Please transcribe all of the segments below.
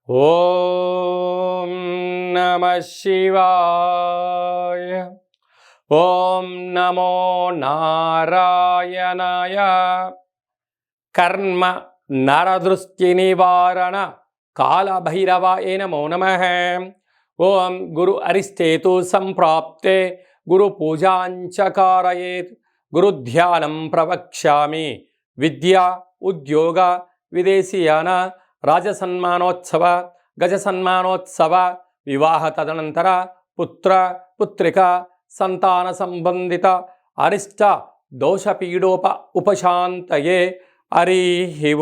ఓం నమః శివాయ. ఓం నమో నారాయణాయ. కర్మ నరదృష్టి నివారణ కాళభైరవాయ నమో నమః. ఓం గురు అరిష్టేతు సంప్రాప్తే గురు పూజాంచ కారయేత్. గురుధ్యానం ప్రవక్ష్యామి. విద్యా ఉద్యోగ విదేశీయాన రాజసన్మానోత్సవ గజసన్మానోత్సవ వివాహ తదనంతర పుత్ర పుత్రిక సంతాన సంబంధిత అరిష్ట దోషపీడోప ఉపశాంతయే. హరి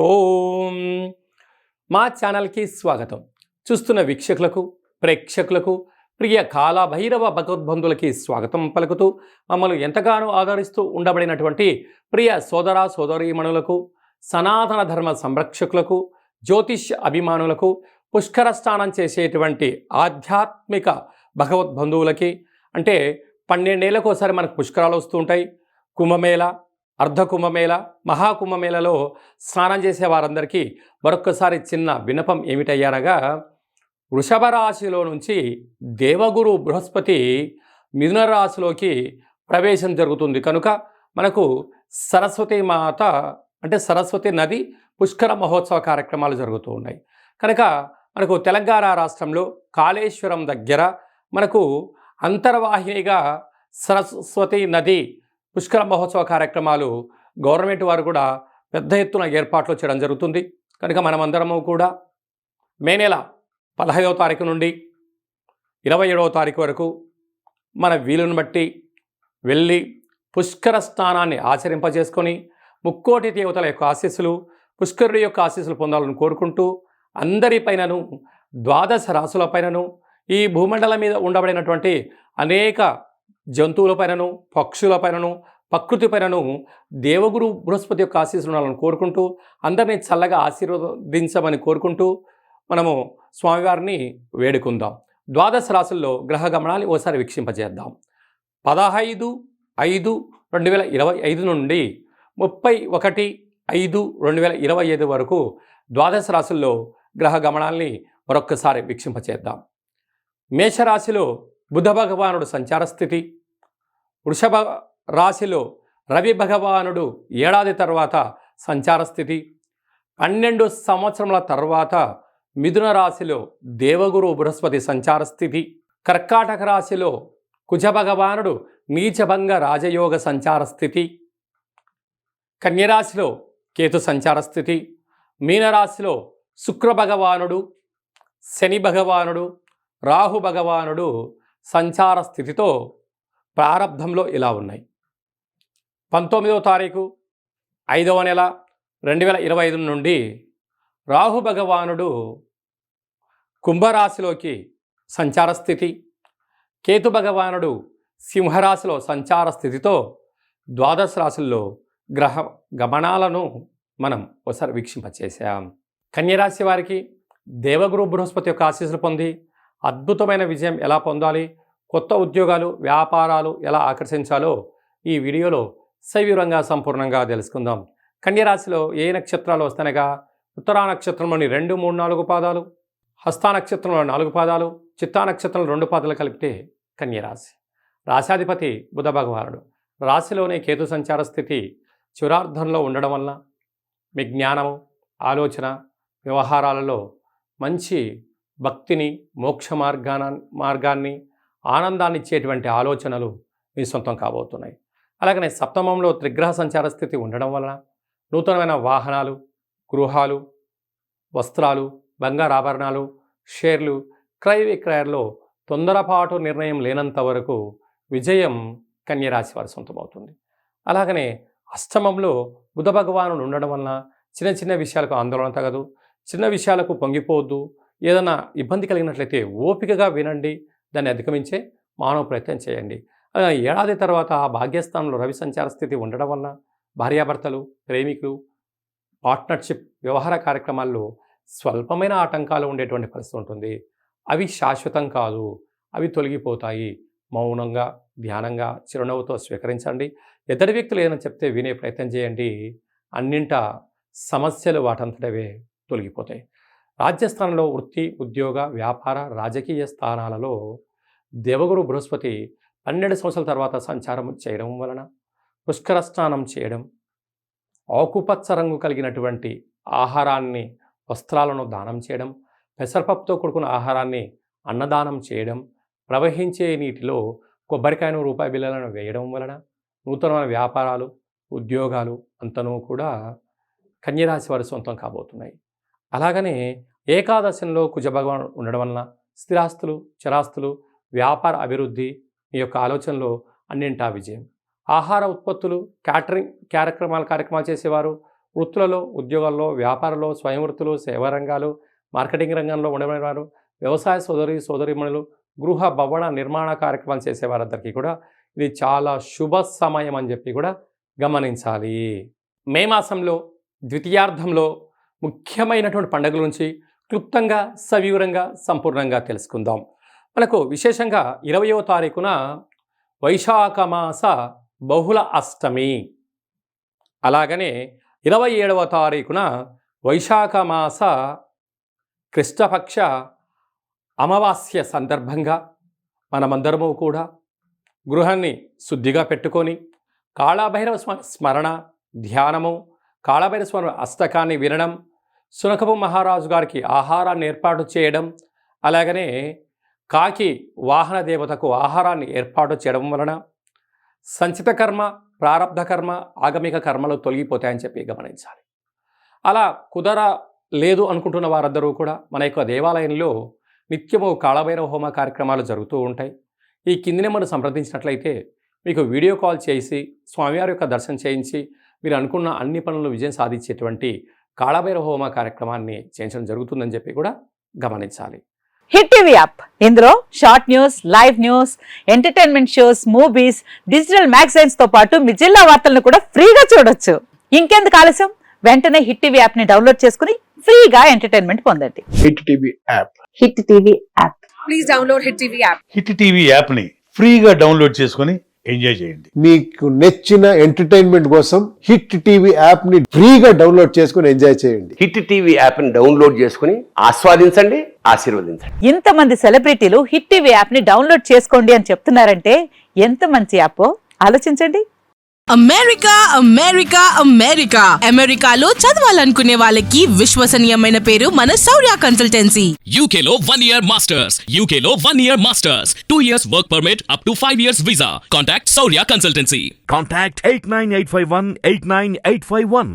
ఓం. మా ఛానల్కి స్వాగతం. చూస్తున్న వీక్షకులకు ప్రేక్షకులకు ప్రియ కాళభైరవ భగవద్బంధులకి స్వాగతం పలుకుతూ మమ్మల్ని ఎంతగానో ఆదరిస్తూ ఉండబడినటువంటి ప్రియ సోదర సోదరీమణులకు, సనాతన ధర్మ సంరక్షకులకు, జ్యోతిష్ అభిమానులకు, పుష్కర స్నానం చేసేటువంటి ఆధ్యాత్మిక భగవద్బంధువులకి, అంటే 12 ఏళ్ళకు ఒకసారి మనకు పుష్కరాలు వస్తూ ఉంటాయి. కుంభమేళ, అర్ధ కుంభమేళ, మహాకుంభమేళలో స్నానం చేసే వారందరికీ మరొక్కసారి చిన్న విన్నపం ఏమిటయ్యారగా, వృషభ రాశిలో నుంచి దేవగురు బృహస్పతి మిథున రాశిలోకి ప్రవేశం జరుగుతుంది కనుక మనకు సరస్వతి మాత అంటే సరస్వతి నది పుష్కర మహోత్సవ కార్యక్రమాలు జరుగుతూ ఉన్నాయి. కనుక మనకు తెలంగాణ రాష్ట్రంలో కాళేశ్వరం దగ్గర మనకు అంతర్వాహినిగా సరస్వతి నది పుష్కర మహోత్సవ కార్యక్రమాలు గవర్నమెంట్ వారు కూడా పెద్ద ఎత్తున ఏర్పాట్లు చేయడం జరుగుతుంది. కనుక మనమందరము కూడా మే నెల 15వ తారీఖు నుండి 27వ తారీఖు వరకు మన వీలును బట్టి వెళ్ళి పుష్కర స్నానాన్ని ఆచరింపజేసుకొని ముక్కోటి దేవతల యొక్క ఆశీస్సులు, పుష్కరుడి యొక్క ఆశీస్సులు పొందాలని కోరుకుంటూ, అందరిపైనను 12 రాశులపైనను, ఈ భూమండలం మీద ఉండబడినటువంటి అనేక జంతువులపైనను, పక్షులపైనను, ప్రకృతిపైనను దేవగురు బృహస్పతి యొక్క ఆశీస్సులు ఉండాలని కోరుకుంటూ, అందరినీ చల్లగా ఆశీర్వదించమని కోరుకుంటూ మనము స్వామివారిని వేడుకుందాం. 12 రాశుల్లో గ్రహ గమనాన్ని ఓసారి వీక్షింపజేద్దాం. 15/5/2025 నుండి 31/5/2025 వరకు 12 రాశుల్లో గ్రహ గమనాల్ని మరొక్కసారి వీక్షింపచేద్దాం. మేషరాశిలో బుధ భగవానుడు సంచార స్థితి, వృషభ రాశిలో రవి భగవానుడు ఏడాది తర్వాత సంచార స్థితి, 12 సంవత్సరముల తర్వాత మిథున రాశిలో దేవగురు బృహస్పతి సంచార స్థితి, కర్కాటక రాశిలో కుజ భగవానుడు నీచభంగ రాజయోగ సంచార స్థితి, కన్యరాశిలో కేతు సంచార స్థితి, మీనరాశిలో శుక్ర భగవానుడు, శని భగవానుడు, రాహు భగవానుడు సంచార స్థితితో ప్రారంభంలో ఇలా ఉన్నాయి. 19వ తారీఖు 5వ నెల 2025 నుండి రాహు భగవానుడు కుంభరాశిలోకి సంచార స్థితి, కేతు భగవానుడు సింహరాశిలో సంచార స్థితితో 12 రాశుల్లో గ్రహ గమనాలను మనం ఒకసారి వీక్షింపచేసాం. కన్యరాశి వారికి దేవగురు బృహస్పతి యొక్క ఆశీస్సులు పొంది అద్భుతమైన విజయం ఎలా పొందాలి, కొత్త ఉద్యోగాలు వ్యాపారాలు ఎలా ఆకర్షించాలో ఈ వీడియోలో సవివరంగా సంపూర్ణంగా తెలుసుకుందాం. కన్యరాశిలో ఏ నక్షత్రాలు వస్తానగా, ఉత్తరా నక్షత్రంలోని 2, 3, 4 పాదాలు, హస్తా నక్షత్రంలో 4 పాదాలు, చిత్తా నక్షత్రంలో 2 పాదాలు కలిపితే కన్యరాశి. రాశాధిపతి బుధ భగవానుడు. రాశిలోనే కేతు సంచార స్థితి చివరార్ధంలో ఉండడం వలన మీ జ్ఞానము, ఆలోచన, వ్యవహారాలలో మంచి భక్తిని, మోక్ష మార్గాన్ని, ఆనందాన్ని ఇచ్చేటువంటి ఆలోచనలు మీ సొంతం కాబోతున్నాయి. అలాగనే సప్తమంలో త్రిగ్రహ సంచార స్థితి ఉండడం వలన నూతనమైన వాహనాలు, గృహాలు, వస్త్రాలు, బంగారు ఆభరణాలు, షేర్లు, క్రయ విక్రయాల్లో తొందరపాటు నిర్ణయం లేనంత వరకు విజయం కన్యరాశి వారి సొంతమవుతుంది. అలాగనే అష్టమంలో బుధ భగవానుడు ఉండడం వలన చిన్న చిన్న విషయాలకు ఆందోళన తగదు, చిన్న విషయాలకు పొంగిపోవద్దు. ఏదైనా ఇబ్బంది కలిగినట్లయితే ఓపికగా వినండి, దాన్ని అధిగమించే మానవ ప్రయత్నం చేయండి. అలాగే ఏడాది తర్వాత భాగ్యస్థానంలో రవి సంచార స్థితి ఉండడం వలన భార్యాభర్తలు, ప్రేమికులు, పార్ట్నర్షిప్ వ్యవహార కార్యక్రమాల్లో స్వల్పమైన ఆటంకాలు ఉండేటువంటి పరిస్థితి ఉంటుంది. అవి శాశ్వతం కాదు, అవి తొలగిపోతాయి. మౌనంగా, ధ్యానంగా, చిరునవ్వుతో స్వీకరించండి. ఎదుటి వ్యక్తులు ఏదైనా చెప్తే వినే ప్రయత్నం చేయండి. అన్నింట సమస్యలు వాటంతటవే తొలగిపోతాయి. రాజ్యస్థానంలో వృత్తి, ఉద్యోగ, వ్యాపార, రాజకీయ స్థానాలలో దేవగురు బృహస్పతి 12 సంవత్సరాల తర్వాత సంచారం చేయడం వలన పుష్కర స్నానం చేయడం, ఆకుపచ్చ రంగు కలిగినటువంటి ఆహారాన్ని, వస్త్రాలను దానం చేయడం, పెసరపప్పుతో కూడుకున్న ఆహారాన్ని అన్నదానం చేయడం, ప్రవహించే నీటిలో కొబ్బరికాయను, రూపాయి బిళ్ళలను వేయడం వలన నూతనమైన వ్యాపారాలు, ఉద్యోగాలు అంతనూ కూడా కన్యరాశి వారి సొంతం కాబోతున్నాయి. అలాగనే ఏకాదశంలో కుజభగవాన్ ఉండడం వలన స్థిరాస్తులు, చరాస్తులు, వ్యాపార అభివృద్ధి, మీ యొక్క ఆలోచనలో అన్నింటా విజయం. ఆహార ఉత్పత్తులు, క్యాటరింగ్ కార్యక్రమాలు చేసేవారు, వృత్తులలో, ఉద్యోగాల్లో, వ్యాపారంలో, స్వయం వృత్తులు, సేవా రంగాలు, మార్కెటింగ్ రంగంలో ఉండేవారు, వ్యవసాయ సోదరీమణులు, గృహ భవన నిర్మాణ కార్యక్రమాలు చేసేవారందరికీ కూడా ఇది చాలా శుభ సమయం అని చెప్పి కూడా గమనించాలి. మే మాసంలో ద్వితీయార్థంలో ముఖ్యమైనటువంటి పండుగల నుంచి క్లుప్తంగా, సవివరంగా, సంపూర్ణంగా తెలుసుకుందాం. మనకు విశేషంగా 20వ తారీఖున వైశాఖ మాస బహుళ అష్టమి, అలాగనే 27వ తారీఖున వైశాఖ మాస కృష్ణపక్ష అమావాస్య సందర్భంగా మనమందరము కూడా గృహాన్ని శుద్ధిగా పెట్టుకొని కాళభైరవ స్మరణ, ధ్యానము, కాళభైరవ స్మరణ అష్టకాన్ని వినడం, శునకపు మహారాజు గారికి ఆహారాన్ని ఏర్పాటు చేయడం, అలాగనే కాకి వాహన దేవతకు ఆహారాన్ని ఏర్పాటు చేయడం వలన సంచిత కర్మ, ప్రారబ్ధ కర్మ, ఆగమిక కర్మలు తొలగిపోతాయని చెప్పి గమనించాలి. అలా కుదరలేదు అనుకుంటున్న వారందరూ కూడా మన యొక్క దేవాలయంలో నిత్యము కాళభైరవ హోమ కార్యక్రమాలు జరుగుతూ ఉంటాయి. ఈ కింది నెంబర్ను సంప్రదించినట్లయితే మీకు వీడియో కాల్ చేసి స్వామివారి యొక్క దర్శనం చేయించి మీరు అనుకున్న అన్ని పనులను విజయం సాధించేటువంటి కాళభైరవ హోమ కార్యక్రమాన్ని చేయించడం జరుగుతుందని చెప్పి కూడా గమనించాలి. హిట్ టీవీ యాప్, ఇందులో short news, live news, entertainment shows, movies, digital magazines తో పాటు మీ జిల్లా వార్తలను కూడా ఫ్రీగా చూడొచ్చు. ఇంకెందుకు ఆలస్యం, వెంటనే హిట్ టీవీ యాప్ ని డౌన్లోడ్ చేసుకుని ఫ్రీగా ఎంటర్టైన్మెంట్ పొందండి. Hit TV app, hit TV app, please download hit TV app. Hit TV app ని ఫ్రీగా డౌన్లోడ్ చేసుకుని ఎంజాయ్ చేయండి. మీకు నచ్చిన ఎంటర్టైన్మెంట్ కోసం హిట్ టీవీ యాప్ ని ఫ్రీగా డౌన్లోడ్ చేసుకుని ఎంజాయ్ చేయండి. హిట్ టీవీ యాప్ ని డౌన్లోడ్ చేసుకుని ఆస్వాదించండి, ఆశీర్వదించండి. ఇంతమంది సెలబ్రిటీలు హిట్ టీవీ యాప్ ని డౌన్లోడ్ చేసుకోండి అని చెప్తున్నారంటే ఎంత మంచి యాప్ ఆలోచించండి. అమెరికా అమెరికా అమెరికా అమెరికాలో చదవాలనుకునే వాళ్ళకి విశ్వసనీయమైన పేరు మన శౌర్య కన్సల్టెన్సీ. UK లో 1 year masters, UK లో 1 year masters, 2 years work permit up to 5 years visa. Contact Saurya Consultancy. Contact 89851 89851.